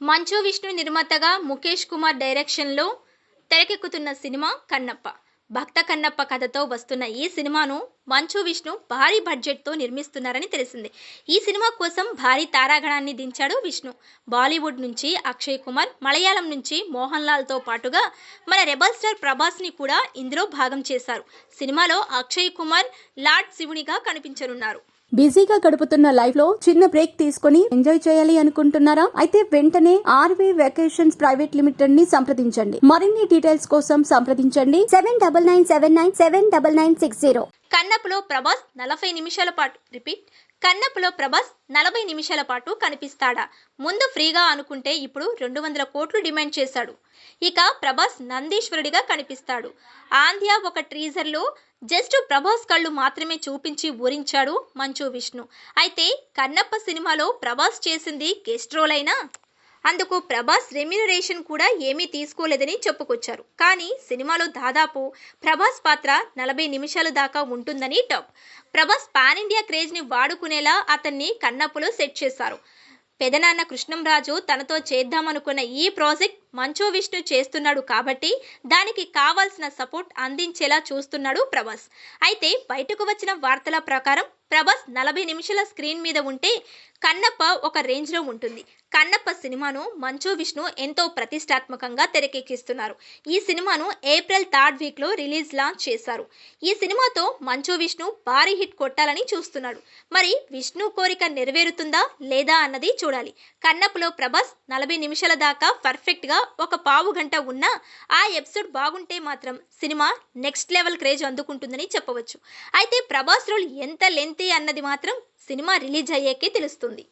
మంచు విష్ణు నిర్మాతగా ముఖేష్ కుమార్ డైరెక్షన్లో తెరకెక్కుతున్న సినిమా కన్నప్ప. భక్త కన్నప్ప కథతో వస్తున్న ఈ సినిమాను మంచు విష్ణు భారీ బడ్జెట్తో నిర్మిస్తున్నారని తెలిసింది. ఈ సినిమా కోసం భారీ తారాగణాన్ని దించాడు విష్ణు. బాలీవుడ్ నుంచి అక్షయ్ కుమార్, మలయాళం నుంచి మోహన్ లాల్తో పాటుగా మన రెబల్ స్టార్ ప్రభాస్ని కూడా ఇందులో భాగం చేశారు. సినిమాలో అక్షయ్ కుమార్ లార్డ్ శివునిగా కనిపించనున్నారు. బిజీగా గడుపుతున్న లైఫ్ లో చిన్న బ్రేక్ తీసుకుని ఎంజాయ్ చేయాలి అనుకుంటున్నారా? అయితే వెంటనే ఆర్వీ వెకేషన్స్ ప్రైవేట్ లిమిటెడ్ ని సంప్రదించండి. మరిన్ని డీటెయిల్స్ కోసం సంప్రదించండి 7997979960. కన్నప్పలో ప్రభాస్ 40 నిమిషాల పాటు కన్నప్పలో ప్రభాస్ 40 నిమిషాల పాటు కనిపిస్తాడా? ముందు ఫ్రీగా అనుకుంటే ఇప్పుడు 200 కోట్లు డిమాండ్ చేశాడు. ఇక ప్రభాస్ నందీశ్వరుడిగా కనిపిస్తాడు. ఆంధ్య ఒక ట్రీజర్లో జస్ట్ ప్రభాస్ కళ్ళు మాత్రమే చూపించి ఊరించాడు మంచు విష్ణు. అయితే కన్నప్ప సినిమాలో ప్రభాస్ చేసింది గెస్ట్ రోల్ అయినా అందుకు ప్రభాస్ రెమ్యునరేషన్ కూడా ఏమీ తీసుకోలేదని చెప్పుకొచ్చారు. కానీ సినిమాలో దాదాపు ప్రభాస్ పాత్ర 40 నిమిషాల దాకా ఉంటుందని టాక్. ప్రభాస్ పాన్ ఇండియా క్రేజ్ని వాడుకునేలా అతన్ని కన్నప్పలో సెట్ చేశారు. పెదనాన్న కృష్ణంరాజు తనతో చేద్దామనుకున్న ఈ ప్రాజెక్ట్ మంచు విష్ణు చేస్తున్నాడు కాబట్టి దానికి కావాల్సిన సపోర్ట్ అందించేలా చూస్తున్నాడు ప్రభాస్. అయితే బయటకు వచ్చిన వార్తల ప్రకారం ప్రభాస్ 40 నిమిషాల స్క్రీన్ మీద ఉంటే కన్నప్ప ఒక రేంజ్లో ఉంటుంది. కన్నప్ప సినిమాను మంచు విష్ణు ఎంతో ప్రతిష్టాత్మకంగా తెరకెక్కిస్తున్నారు. ఈ సినిమాను ఏప్రిల్ 3rd వీక్లో లాంచ్ చేశారు. ఈ సినిమాతో మంచు విష్ణు భారీ హిట్ కొట్టాలని చూస్తున్నాడు. మరి విష్ణు కోరిక నెరవేరుతుందా లేదా అన్నది చూడాలి. కన్నప్పలో ప్రభాస్ 40 నిమిషాల దాకా పర్ఫెక్ట్గా ఒక పావు గంట ఉన్నా ఆ ఎపిసోడ్ బాగుంటే మాత్రం సినిమా నెక్స్ట్ లెవెల్ క్రేజ్ అందుకుంటుందని చెప్పవచ్చు. అయితే ప్రభాస్ రోల్ ఎంత లెంతీ అన్నది మాత్రం సినిమా రిలీజ్ అయ్యాకే తెలుస్తుంది.